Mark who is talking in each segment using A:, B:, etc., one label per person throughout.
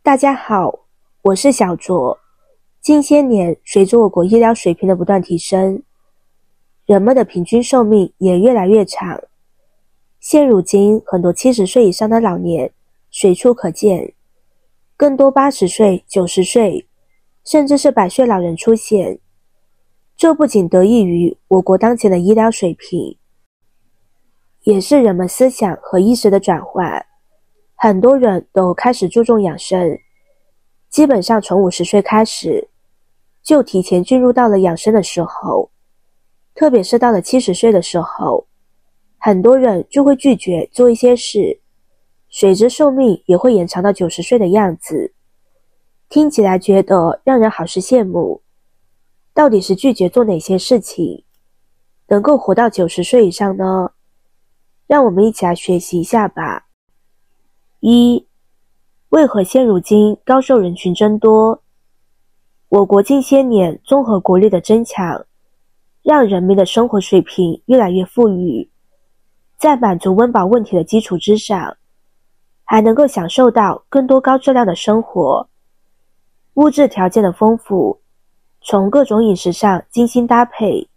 A: 大家好，我是小卓。近些年，随着我国医疗水平的不断提升，人们的平均寿命也越来越长。现如今，很多70岁以上的老年随处可见，更多80岁、90岁，甚至是100岁老人出现。这不仅得益于我国当前的医疗水平，也是人们思想和意识的转换。很多人都开始注重养生，基本上从50岁开始，就提前进入到了养生的时候。特别是到了70岁的时候，很多人就会拒绝做一些事，随之寿命也会延长到90岁的样子。听起来觉得让人好是羡慕，到底是拒绝做哪些事情，能够活到90岁以上呢？让我们一起来学习一下吧。1. 为何现如今高寿人群增多？我国近些年综合国力的增强，让人民的生活水平越来越富裕，在满足温饱问题的基础之上，还能够享受到更多高质量的生活。物质条件的丰富，从各种饮食上精心搭配，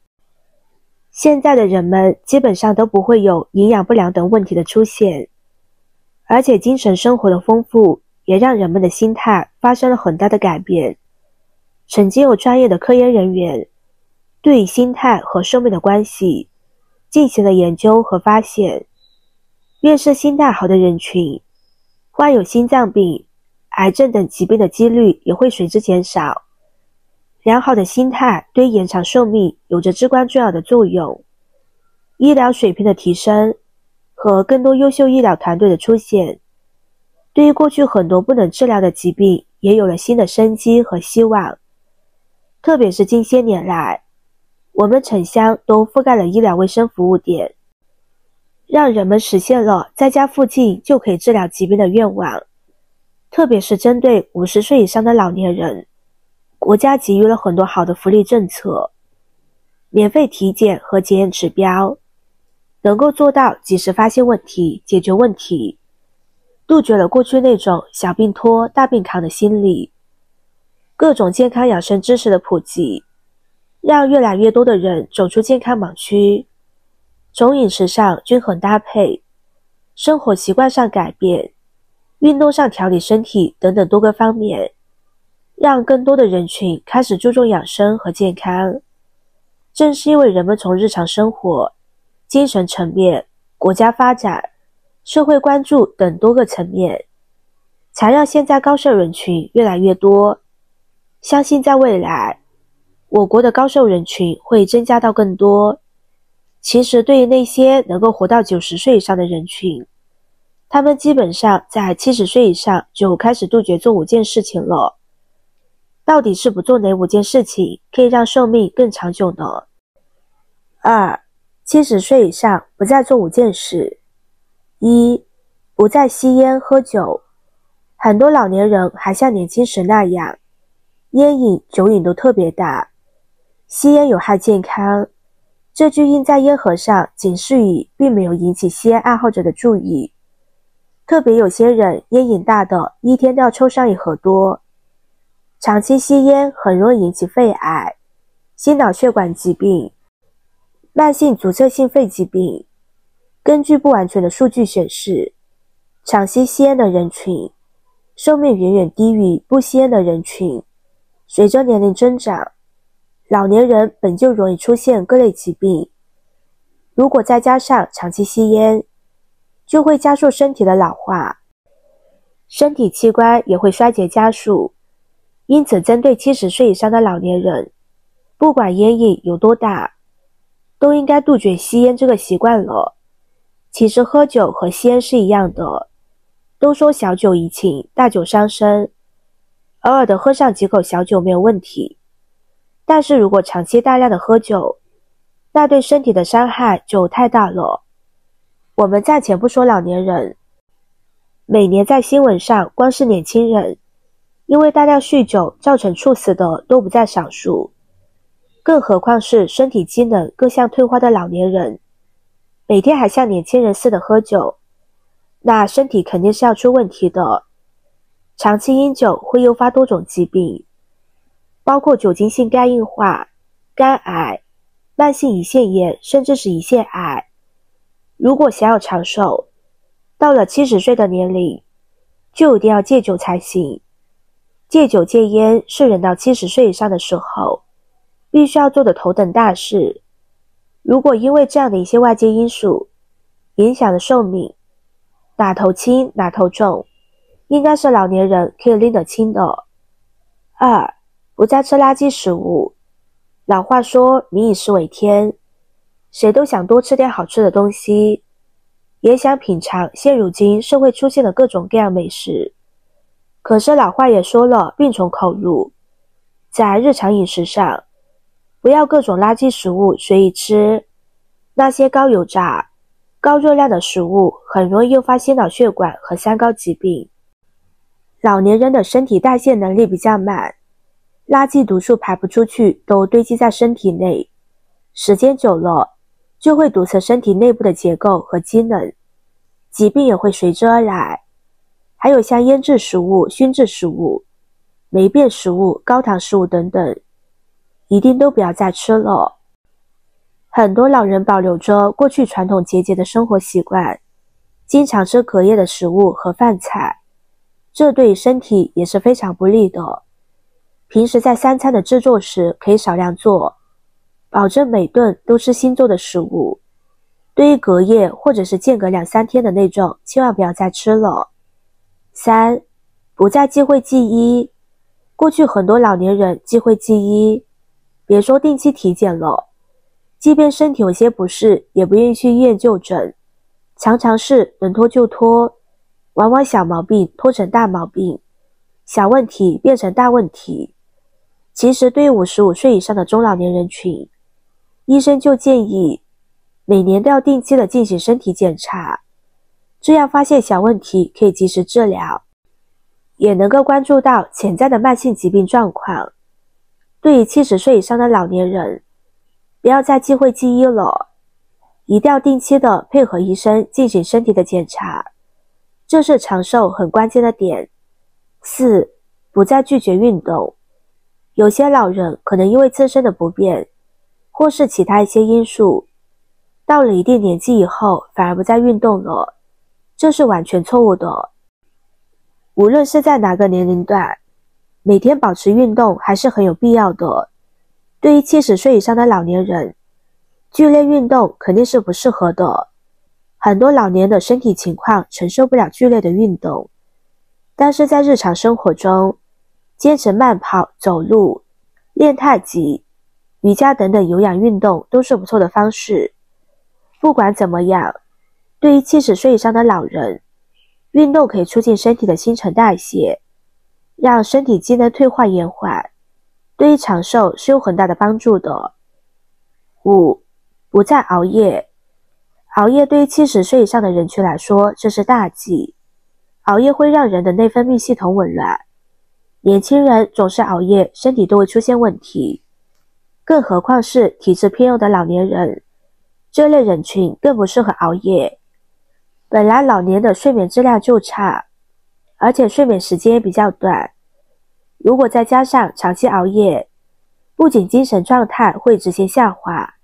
A: 现在的人们基本上都不会有营养不良等问题的出现。而且精神生活的丰富也让人们的心态发生了很大的改变。曾经有专业的科研人员对于心态和寿命的关系进行了研究和发现，越是心态好的人群，患有心脏病、癌症等疾病的几率也会随之减少。良好的心态对于延长寿命有着至关重要的作用。医疗水平的提升和更多优秀医疗团队的出现，对于过去很多不能治疗的疾病也有了新的生机和希望。特别是近些年来，我们城乡都覆盖了医疗卫生服务点，让人们实现了在家附近就可以治疗疾病的愿望。特别是针对50岁以上的老年人，国家给予了很多好的福利政策，免费体检和检验指标，能够做到及时发现问题、解决问题，杜绝了过去那种小病拖大病扛的心理。各种健康养生知识的普及，让越来越多的人走出健康盲区。从饮食上均衡搭配、生活习惯上改变、运动上调理身体等等多个方面，让更多的人群开始注重养生和健康。正是因为人们从日常生活、精神层面、国家发展、社会关注等多个层面，才让现在高寿人群越来越多。相信在未来，我国的高寿人群会增加到更多。其实对于那些能够活到90岁以上的人群，他们基本上在70岁以上就开始杜绝做5件事情了。到底是不做哪5件事情可以让寿命更长久呢？2. 70岁以上不再做5件事。1. 不再吸烟喝酒。很多老年人还像年轻时那样，烟瘾酒瘾都特别大，吸烟有害健康，这句印在烟盒上警示语并没有引起吸烟爱好者的注意。特别有些人烟瘾大的一天都要抽上1盒多。长期吸烟很容易引起肺癌、心脑血管疾病、慢性阻塞性肺疾病。根据不完全的数据显示，长期吸烟的人群寿命远远低于不吸烟的人群。随着年龄增长，老年人本就容易出现各类疾病，如果再加上长期吸烟，就会加速身体的老化，身体器官也会衰竭加速。因此针对70岁以上的老年人，不管烟瘾有多大，都应该杜绝吸烟这个习惯了。其实喝酒和吸烟是一样的，都说小酒怡情，大酒伤身，偶尔的喝上几口小酒没有问题，但是如果长期大量的喝酒，那对身体的伤害就太大了。我们暂且不说老年人，每年在新闻上光是年轻人因为大量酗酒造成猝死的都不在少数，更何况是身体机能各项退化的老年人，每天还像年轻人似的喝酒，那身体肯定是要出问题的。长期饮酒会诱发多种疾病，包括酒精性肝硬化、肝癌、慢性胰腺炎，甚至是胰腺癌。如果想要长寿，到了70岁的年龄，就一定要戒酒才行。戒酒戒烟是人到70岁以上的时候必须要做的头等大事。如果因为这样的一些外界因素影响了寿命，哪头轻哪头重，应该是老年人可以拎得清的。2. 不再吃垃圾食物。老话说民以食为天，谁都想多吃点好吃的东西，也想品尝现如今社会出现的各种各样美食。可是老话也说了，病从口入，在日常饮食上，不要各种垃圾食物随意吃，那些高油炸、高热量的食物很容易诱发心脑血管和三高疾病。老年人的身体代谢能力比较慢，垃圾毒素排不出去，都堆积在身体内，时间久了就会堵塞身体内部的结构和机能，疾病也会随之而来。还有像腌制食物、熏制食物、霉变食物、高糖食物等等，一定都不要再吃了。很多老人保留着过去传统节俭的生活习惯，经常吃隔夜的食物和饭菜，这对于身体也是非常不利的。平时在3餐的制作时可以少量做，保证每顿都吃新做的食物。对于隔夜或者是间隔2-3天的那种，千万不要再吃了。3. 不再忌讳忌医。过去很多老年人忌讳忌医，别说定期体检了，即便身体有些不适，也不愿意去医院就诊，常常是能拖就拖，往往小毛病拖成大毛病，小问题变成大问题。其实对于55岁以上的中老年人群，医生就建议每年都要定期的进行身体检查，这样发现小问题可以及时治疗，也能够关注到潜在的慢性疾病状况。对于70岁以上的老年人，不要再忌讳忌医了，一定要定期的配合医生进行身体的检查，这是长寿很关键的点。4. 不再拒绝运动。有些老人可能因为自身的不便，或是其他一些因素，到了一定年纪以后反而不再运动了，这是完全错误的。无论是在哪个年龄段，每天保持运动还是很有必要的。对于70岁以上的老年人，剧烈运动肯定是不适合的。很多老年的身体情况承受不了剧烈的运动，但是在日常生活中，坚持慢跑、走路、练太极、瑜伽等等有氧运动都是不错的方式。不管怎么样，对于70岁以上的老人，运动可以促进身体的新陈代谢，让身体机能退化延缓，对于长寿是有很大的帮助的。5. 不再熬夜。熬夜对于70岁以上的人群来说，这是大忌。熬夜会让人的内分泌系统紊乱，年轻人总是熬夜，身体都会出现问题，更何况是体质偏弱的老年人，这类人群更不适合熬夜。本来老年的睡眠质量就差，而且睡眠时间也比较短，如果再加上长期熬夜，不仅精神状态会直线下滑，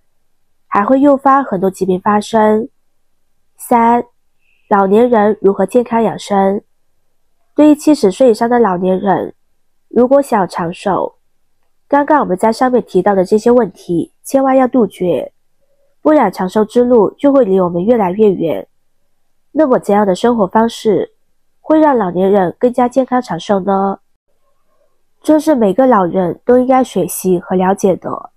A: 还会诱发很多疾病发生。3. 老年人如何健康养生。对于70岁以上的老年人，如果想要长寿，刚刚我们在上面提到的这些问题千万要杜绝，不然长寿之路就会离我们越来越远。那么怎样的生活方式会让老年人更加健康长寿呢？这是每个老人都应该学习和了解的。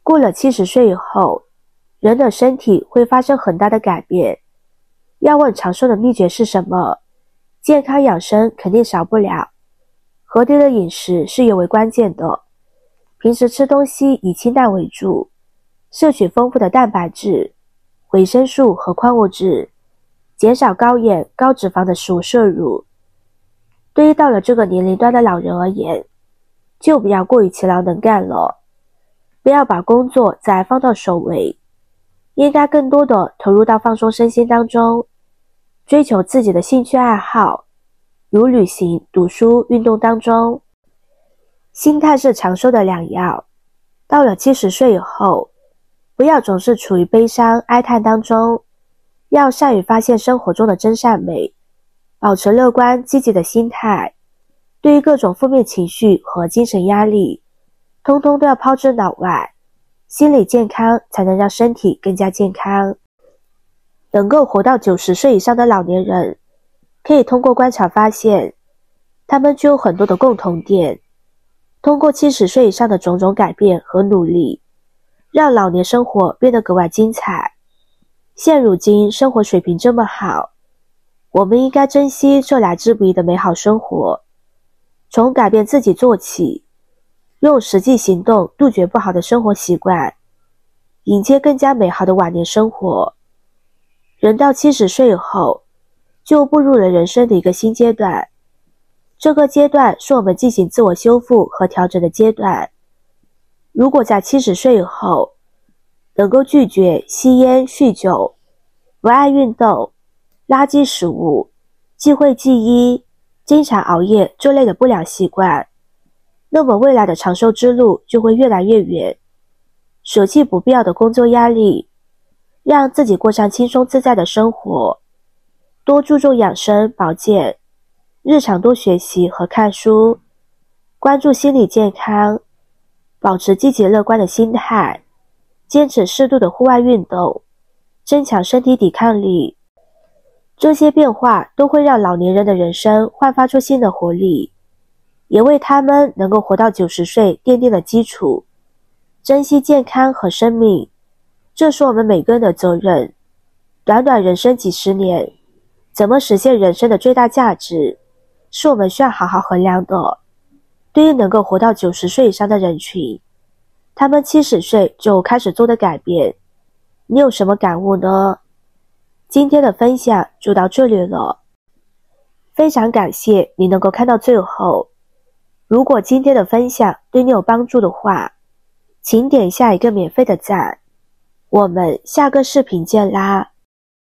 A: 过了70岁以后，人的身体会发生很大的改变。要问长寿的秘诀是什么？健康养生肯定少不了，合理的饮食是尤为关键的。平时吃东西以清淡为主，摄取丰富的蛋白质、维生素和矿物质，减少高盐、高脂肪的食物摄入。对于到了这个年龄段的老人而言，就不要过于勤劳能干了，不要把工作再放到首位，应该更多的投入到放松身心当中，追求自己的兴趣爱好，如旅行、读书、运动当中。心态是长寿的良药。到了70岁以后，不要总是处于悲伤、哀叹当中，要善于发现生活中的真善美，保持乐观、积极的心态。对于各种负面情绪和精神压力，通通都要抛之脑外。心理健康才能让身体更加健康。能够活到90岁以上的老年人，可以通过观察发现，他们具有很多的共同点。通过70岁以上的种种改变和努力，让老年生活变得格外精彩。现如今生活水平这么好，我们应该珍惜这来之不易的美好生活，从改变自己做起，用实际行动杜绝不好的生活习惯，迎接更加美好的晚年生活。人到70岁以后，就步入了人生的一个新阶段。这个阶段是我们进行自我修复和调整的阶段。如果在70岁以后，能够拒绝吸烟、酗酒、不爱运动、垃圾食物、忌讳忌医、经常熬夜这类的不良习惯，那么未来的长寿之路就会越来越远。舍弃不必要的工作压力，让自己过上轻松自在的生活，多注重养生保健，日常多学习和看书，关注心理健康，保持积极乐观的心态，坚持适度的户外运动，增强身体抵抗力。这些变化都会让老年人的人生焕发出新的活力，也为他们能够活到90岁奠定了基础。珍惜健康和生命，这是我们每个人的责任。短短人生几十年，怎么实现人生的最大价值，是我们需要好好衡量的。对于能够活到90岁以上的人群，他们70岁就开始做的改变，你有什么感悟呢？今天的分享就到这里了，非常感谢你能够看到最后。如果今天的分享对你有帮助的话，请点下一个免费的赞。我们下个视频见啦！